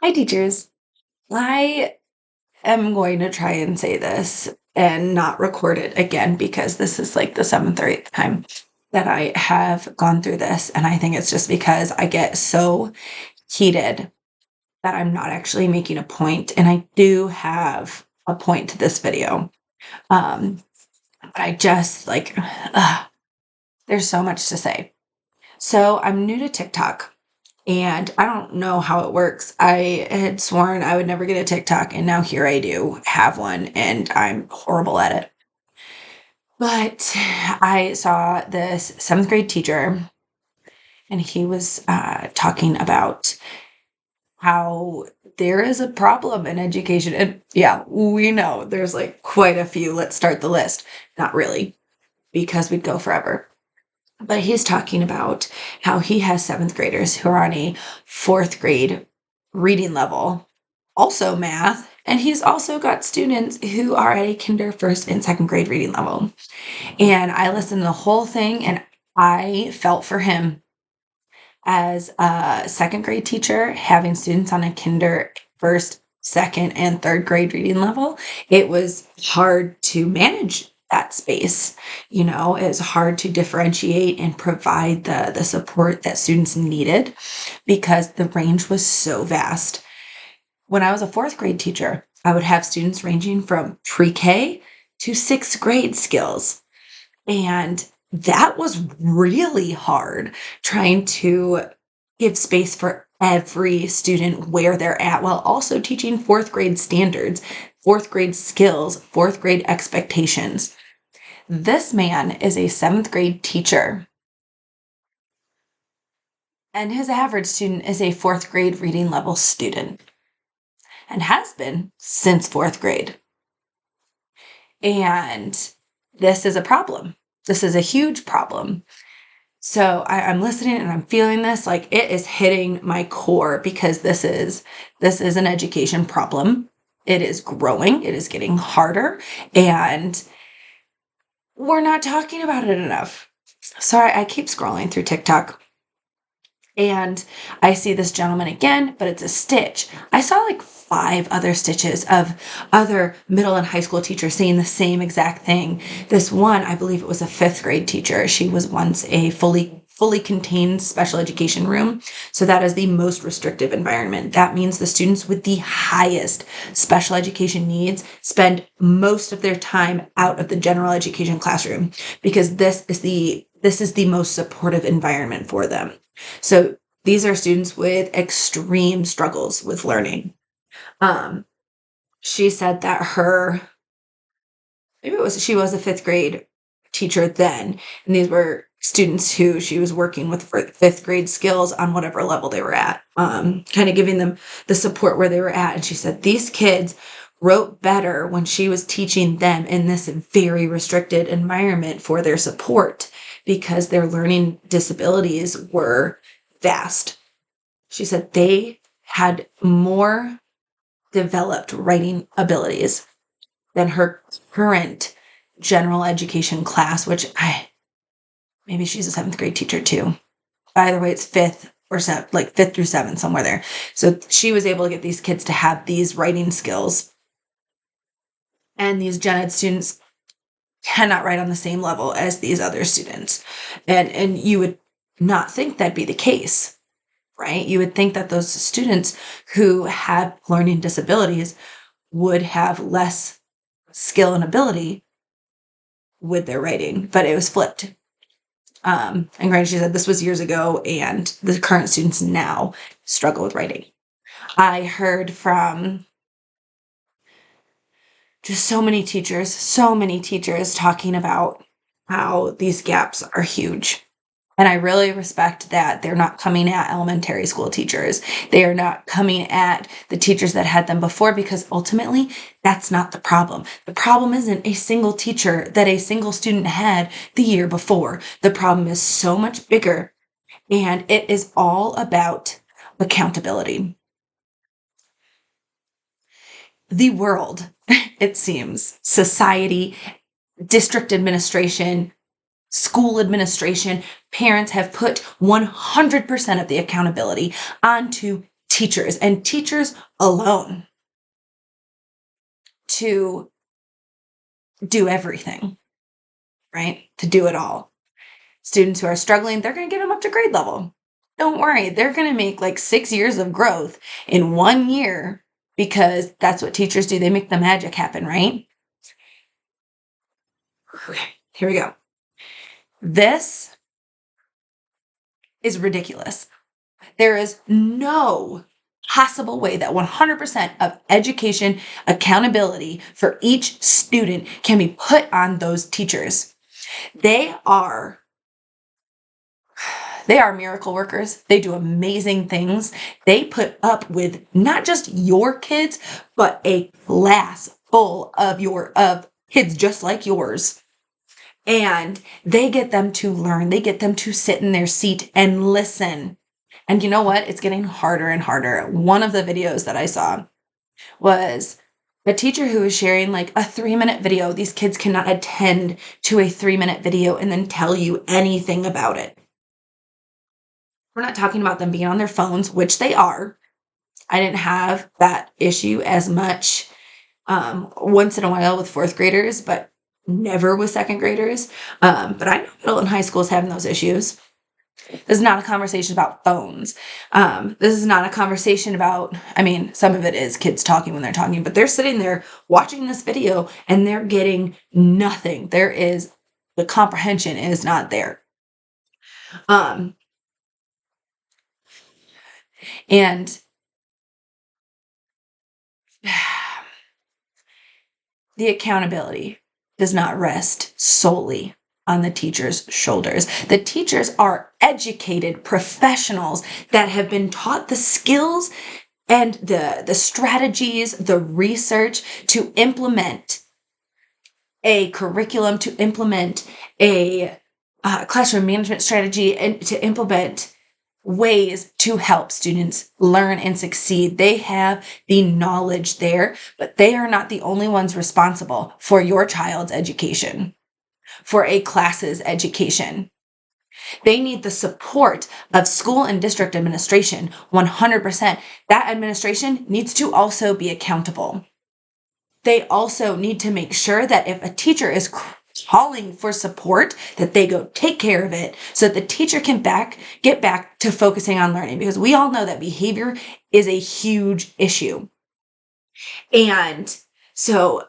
Hi, teachers. I am going to try and say this and not record it again because this is like the seventh or eighth time that I have gone through this. And I think it's just because I get so heated that I'm not actually making a point. And I do have a point to this video. But I just like, there's so much to say. So I'm new to TikTok. And I don't know how it works. I had sworn I would never get a TikTok, and now here I do have one, and I'm horrible at it. But I saw this seventh grade teacher, and he was talking about how there is a problem in education. And yeah, we know there's like quite a few. Let's start the list. Not really, because we'd go forever. But he's talking about how he has seventh graders who are on a fourth grade reading level, also math, and he's also got students who are at a kinder, first, and second grade reading level. And I listened to the whole thing and I felt for him as a second grade teacher having students on a kinder, first, second, and third grade reading level. It was hard to manage that space. It's hard to differentiate and provide the support that students needed because the range was so vast. When I was a fourth grade teacher, I would have students ranging from pre-K to sixth grade skills. And that was really hard, trying to give space for every student where they're at while also teaching fourth grade standards, fourth grade skills, fourth grade expectations. This man is a seventh grade teacher, and his average student is a fourth grade reading level student and has been since fourth grade. And this is a problem. This is a huge problem. So I'm listening and I'm feeling this like it is hitting my core because this is an education problem. It is growing. It is getting harder, and we're not talking about it enough. So I keep scrolling through TikTok and I see this gentleman again, but it's a stitch. I saw like 5 other stitches of other middle and high school teachers saying the same exact thing. This one, I believe it was a 5th grade teacher. She was once a fully contained special education room. So that is the most restrictive environment. That means the students with the highest special education needs spend most of their time out of the general education classroom because this is the most supportive environment for them. So these are students with extreme struggles with learning. Um, she said that she was a 5th grade teacher then, and these were students who she was working with for 5th grade skills on whatever level they were at, kind of giving them the support where they were at. And she said these kids wrote better when she was teaching them in this very restricted environment for their support because their learning disabilities were vast. She said they had more developed writing abilities than her current general education class, which maybe she's a 7th grade teacher too. Either way, it's fifth or like 5th through 7th, somewhere there. So she was able to get these kids to have these writing skills. And these gen ed students cannot write on the same level as these other students. And you would not think that'd be the case, right? You would think that those students who had learning disabilities would have less skill and ability with their writing, but it was flipped. And granted, she said this was years ago, and the current students now struggle with writing. I heard from just so many teachers talking about how these gaps are huge. And I really respect that they're not coming at elementary school teachers. They are not coming at the teachers that had them before because ultimately that's not the problem. The problem isn't a single teacher that a single student had the year before. The problem is so much bigger, and it is all about accountability. The world, it seems, society, district administration, school administration, parents have put 100% of the accountability onto teachers and teachers alone to do everything, right? To do it all. Students who are struggling, they're going to get them up to grade level. Don't worry, they're going to make like 6 years of growth in 1 year because that's what teachers do. They make the magic happen, right? Okay, here we go. This is ridiculous. There is no possible way that 100% of education accountability for each student can be put on those teachers. They are miracle workers. They do amazing things. They put up with not just your kids, but a class full of kids just like yours. And they get them to learn. They get them to sit in their seat and listen. And you know what? It's getting harder and harder. One of the videos that I saw was a teacher who was sharing like a 3-minute video. These kids cannot attend to a 3-minute video and then tell you anything about it. We're not talking about them being on their phones, which they are. I didn't have that issue as much once in a while with 4th graders, but never with 2nd graders. But I know middle and high schools having those issues. This is not a conversation about phones. This is not a conversation about, I mean, some of it is kids talking when they're talking, but they're sitting there watching this video and they're getting nothing. The comprehension is not there. And the accountability does not rest solely on the teacher's shoulders. The teachers are educated professionals that have been taught the skills and the strategies, the research to implement a curriculum, to implement a classroom management strategy, and to implement ways to help students learn and succeed. They have the knowledge there, but they are not the only ones responsible for your child's education, for a class's education. They need the support of school and district administration 100%. That administration needs to also be accountable. They also need to make sure that if a teacher is calling for support, that they go take care of it so that the teacher can get back to focusing on learning, because we all know that behavior is a huge issue. And so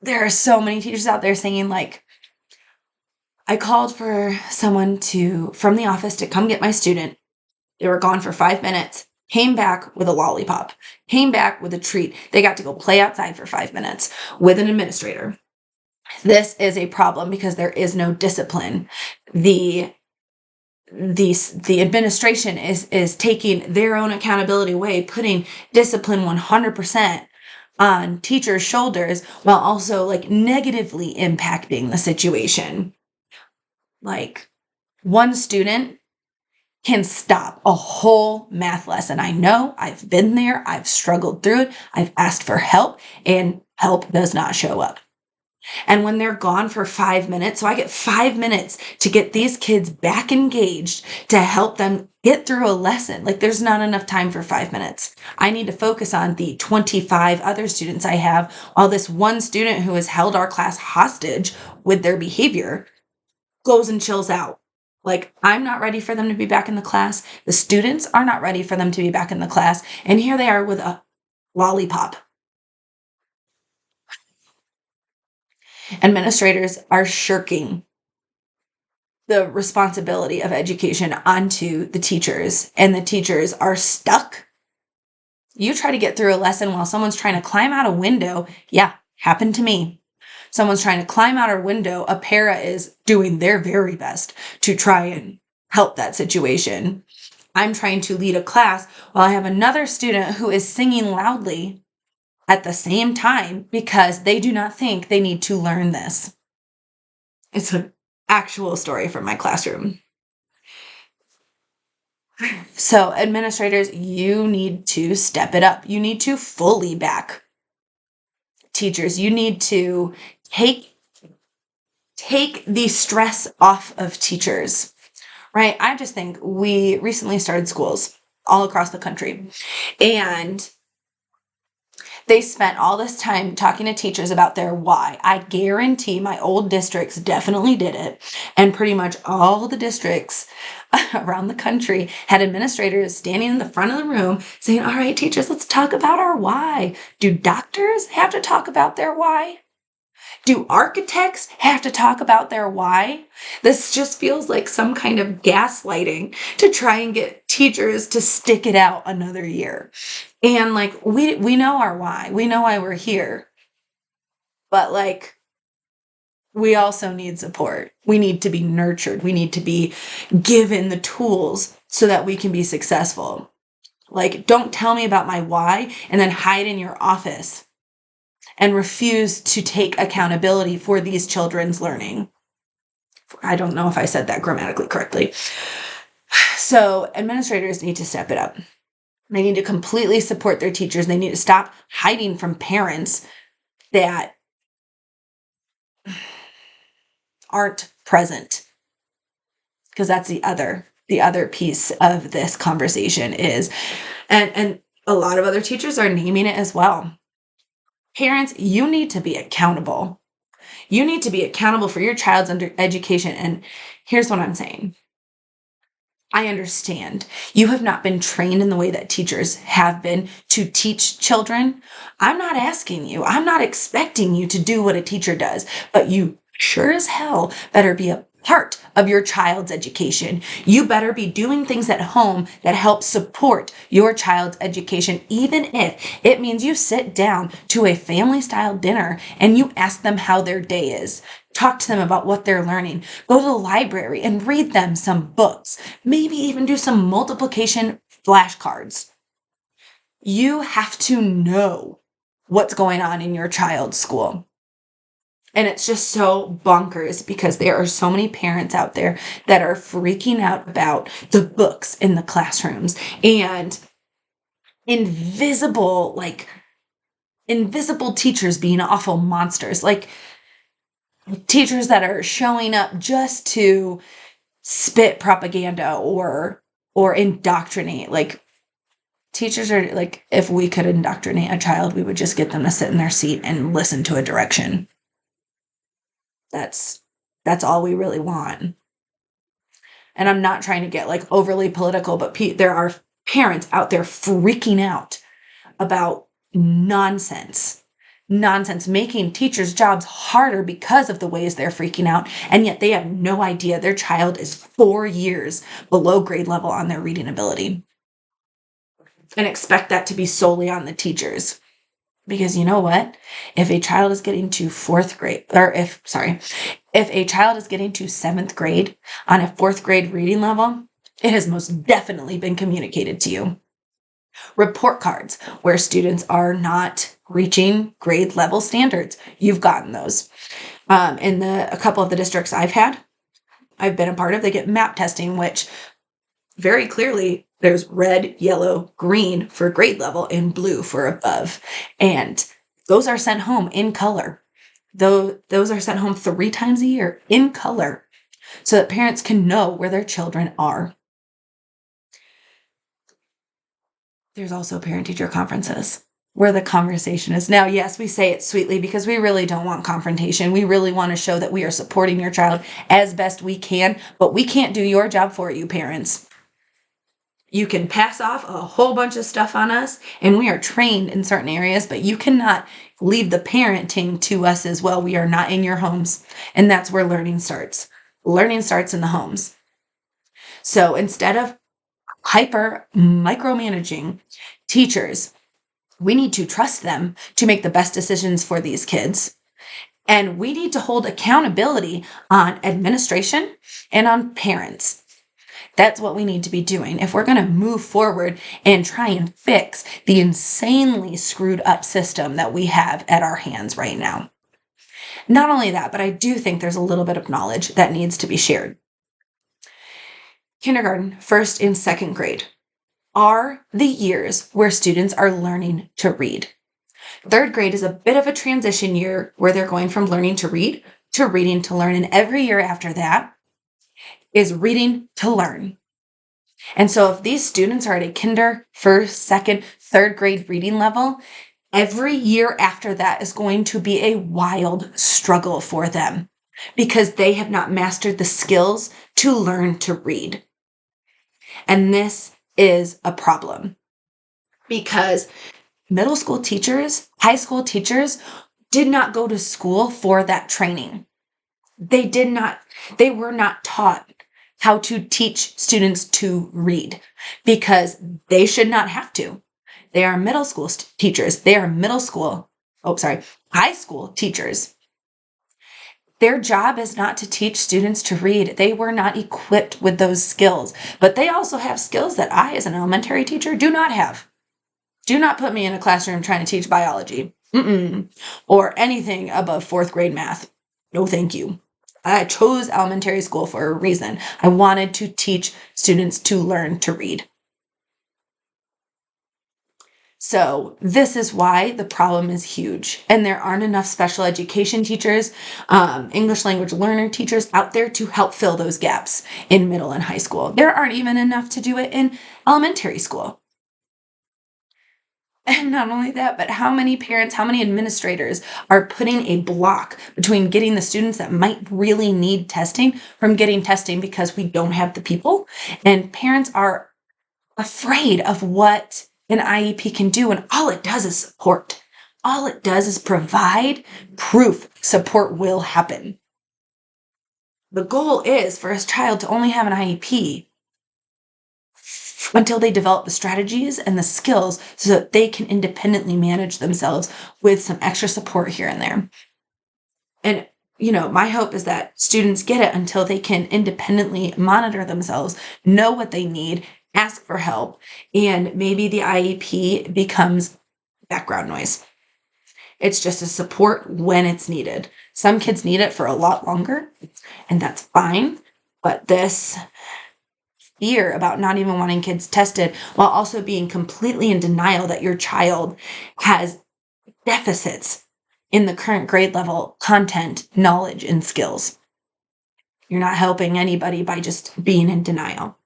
there are so many teachers out there saying like, I called for someone from the office to come get my student. They were gone for 5 minutes, came back with a lollipop, came back with a treat. They got to go play outside for 5 minutes with an administrator. This is a problem because there is no discipline. The administration is taking their own accountability away, putting discipline 100% on teachers' shoulders while also like negatively impacting the situation. Like one student can stop a whole math lesson. I know, I've been there, I've struggled through it, I've asked for help, and help does not show up. And when they're gone for 5 minutes, so I get 5 minutes to get these kids back engaged to help them get through a lesson. Like there's not enough time for 5 minutes. I need to focus on the 25 other students I have, while this one student who has held our class hostage with their behavior goes and chills out. Like I'm not ready for them to be back in the class. The students are not ready for them to be back in the class. And here they are with a lollipop. Administrators are shirking the responsibility of education onto the teachers, and the teachers are stuck. You try to get through a lesson while someone's trying to climb out a window. Yeah, happened to me. Someone's trying to climb out a window. A para is doing their very best to try and help that situation. I'm trying to lead a class while I have another student who is singing loudly at the same time because they do not think they need to learn this. It's an actual story from my classroom. So administrators, you need to step it up. You need to fully back teachers. You need to take the stress off of teachers, right? I just think we recently started schools. all across the country. And they spent all this time talking to teachers about their why. I guarantee my old districts definitely did it. And pretty much all the districts around the country had administrators standing in the front of the room saying, all right, teachers, let's talk about our why. Do doctors have to talk about their why? Do architects have to talk about their why? This just feels like some kind of gaslighting to try and get teachers to stick it out another year. And like we know our why. We know why we're here. But like we also need support. We need to be nurtured. We need to be given the tools so that we can be successful. Like don't tell me about my why and then hide in your office and refuse to take accountability for these children's learning. I don't know if I said that grammatically correctly. So administrators need to step it up. They need to completely support their teachers. They need to stop hiding from parents that aren't present. Because that's the other piece of this conversation is, and a lot of other teachers are naming it as well. Parents, you need to be accountable. You need to be accountable for your child's education. And here's what I'm saying. I understand you have not been trained in the way that teachers have been to teach children. I'm not asking you, I'm not expecting you to do what a teacher does, but you sure as hell better be a part of your child's education. You better be doing things at home that help support your child's education, even if it means you sit down to a family style dinner and you ask them how their day is. Talk to them about what they're learning. Go to the library and read them some books. Maybe even do some multiplication flashcards. You have to know what's going on in your child's school. And it's just so bonkers because there are so many parents out there that are freaking out about the books in the classrooms and invisible teachers being awful monsters. Like teachers that are showing up just to spit propaganda or indoctrinate. Like teachers are like, if we could indoctrinate a child, we would just get them to sit in their seat and listen to a direction. That's all we really want. And I'm not trying to get like overly political, but there are parents out there freaking out about nonsense, making teachers' jobs harder because of the ways they're freaking out. And yet they have no idea their child is 4 years below grade level on their reading ability and expect that to be solely on the teachers. Because you know what? If a child is getting to if a child is getting to 7th grade on a 4th grade reading level, it has most definitely been communicated to you. Report cards where students are not reaching grade level standards. You've gotten those. In a couple of the districts I've been a part of, they get map testing, which very clearly there's red, yellow, green for grade level and blue for above. And those are sent home in color. Those are sent home 3 times a year in color so that parents can know where their children are. There's also parent-teacher conferences where the conversation is. Now, yes, we say it sweetly because we really don't want confrontation. We really want to show that we are supporting your child as best we can, but we can't do your job for you, parents. You can pass off a whole bunch of stuff on us, and we are trained in certain areas, but you cannot leave the parenting to us as well. We are not in your homes, and that's where learning starts. Learning starts in the homes. So instead of hyper micromanaging teachers, we need to trust them to make the best decisions for these kids. And we need to hold accountability on administration and on parents. That's what we need to be doing if we're going to move forward and try and fix the insanely screwed up system that we have at our hands right now. Not only that, but I do think there's a little bit of knowledge that needs to be shared. Kindergarten, 1st and 2nd grade are the years where students are learning to read. 3rd grade is a bit of a transition year where they're going from learning to read to reading to learn. And every year after that is reading to learn. And so if these students are at a kinder, first, second, third grade reading level, every year after that is going to be a wild struggle for them because they have not mastered the skills to learn to read. And this is a problem because middle school teachers, high school teachers did not go to school for that training. They were not taught how to teach students to read because they should not have to. They are middle school teachers. They are high school teachers. Their job is not to teach students to read. They were not equipped with those skills, but they also have skills that I, as an elementary teacher, do not have. Do not put me in a classroom trying to teach biology. Or anything above fourth grade math. No, thank you. I chose elementary school for a reason. I wanted to teach students to learn to read. So this is why the problem is huge. And there aren't enough special education teachers, English language learner teachers out there to help fill those gaps in middle and high school. There aren't even enough to do it in elementary school. And not only that, but how many parents, how many administrators are putting a block between getting the students that might really need testing from getting testing because we don't have the people? And parents are afraid of what an IEP can do, and all it does is support. All it does is provide proof support will happen. The goal is for a child to only have an IEP until they develop the strategies and the skills so that they can independently manage themselves with some extra support here and there. And, my hope is that students get it until they can independently monitor themselves, know what they need, ask for help, and maybe the IEP becomes background noise. It's just a support when it's needed. Some kids need it for a lot longer, and that's fine. But this fear about not even wanting kids tested while also being completely in denial that your child has deficits in the current grade level content, knowledge, and skills. You're not helping anybody by just being in denial.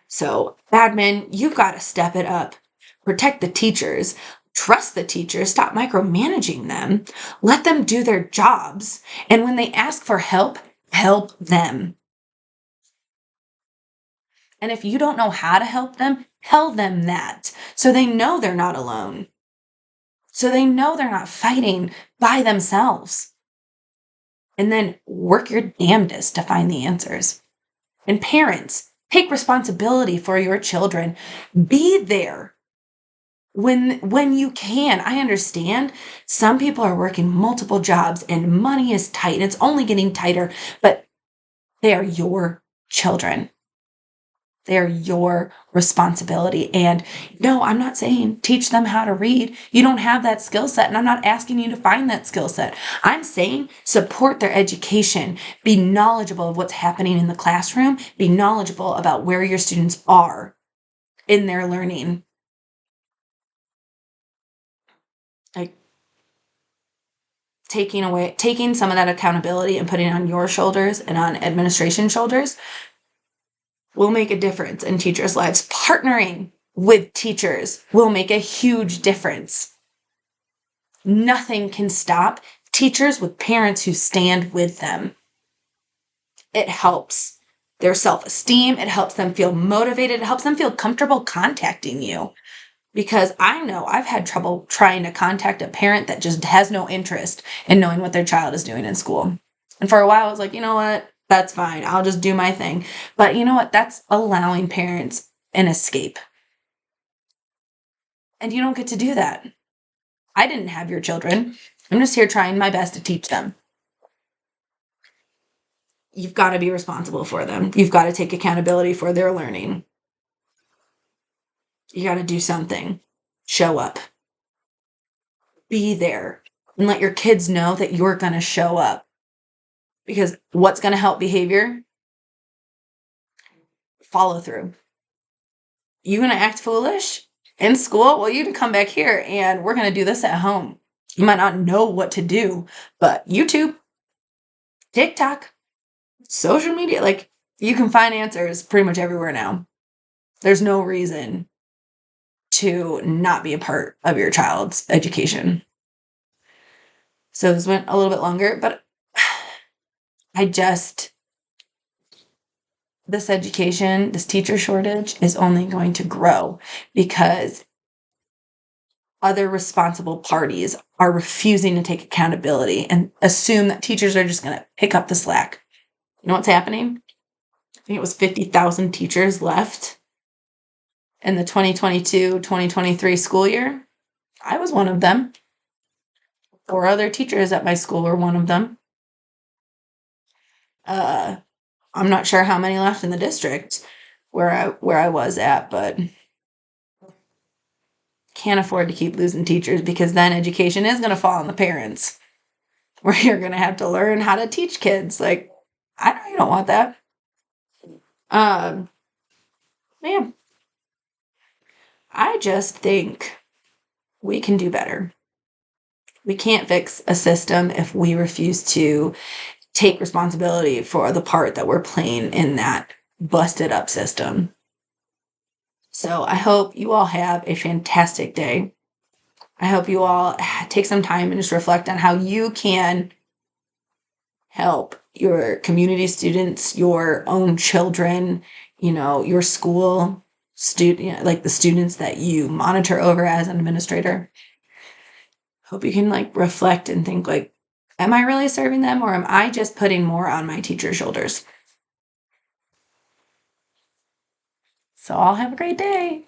So, admin, you've got to step it up. Protect the teachers. Trust the teachers. Stop micromanaging them. Let them do their jobs. And when they ask for help, help them. And if you don't know how to help them, tell them that so they know they're not alone. So they know they're not fighting by themselves. And then work your damnedest to find the answers. And parents, take responsibility for your children. Be there when you can. I understand some people are working multiple jobs and money is tight and it's only getting tighter, but they are your children. They're your responsibility. And no, I'm not saying teach them how to read. You don't have that skill set, and I'm not asking you to find that skill set. I'm saying support their education. Be knowledgeable of what's happening in the classroom. Be knowledgeable about where your students are in their learning. Like taking some of that accountability and putting it on your shoulders and on administration shoulders will make a difference in teachers' lives. Partnering with teachers will make a huge difference. Nothing can stop teachers with parents who stand with them. It helps their self-esteem. It helps them feel motivated. It helps them feel comfortable contacting you. Because I know I've had trouble trying to contact a parent that just has no interest in knowing what their child is doing in school. And for a while, I was like, you know what? That's fine. I'll just do my thing. But you know what? That's allowing parents an escape. And you don't get to do that. I didn't have your children. I'm just here trying my best to teach them. You've got to be responsible for them. You've got to take accountability for their learning. You got to do something. Show up. Be there. And let your kids know that you're going to show up. Because what's going to help behavior? Follow through. You going to act foolish in school? Well, you can come back here and we're going to do this at home. You might not know what to do, but YouTube, TikTok, social media, like you can find answers pretty much everywhere now. There's no reason to not be a part of your child's education. So this went a little bit longer, but I just, this education, this teacher shortage is only going to grow because other responsible parties are refusing to take accountability and assume that teachers are just going to pick up the slack. You know what's happening? I think it was 50,000 teachers left in the 2022-2023 school year. I was one of them. 4 other teachers at my school were one of them. Uh, I'm not sure how many left in the district where I was at, but can't afford to keep losing teachers because then education is going to fall on the parents, where you're going to have to learn how to teach kids. Like, I know you don't want that. Um, Man, I just think we can do better. We can't fix a system if we refuse to take responsibility for the part that we're playing in that busted up system. So I hope you all have a fantastic day. I hope you all take some time and just reflect on how you can help your community students, your own children, your school student, like the students that you monitor over as an administrator. Hope you can like reflect and think like, am I really serving them or am I just putting more on my teacher's shoulders? So I'll have a great day.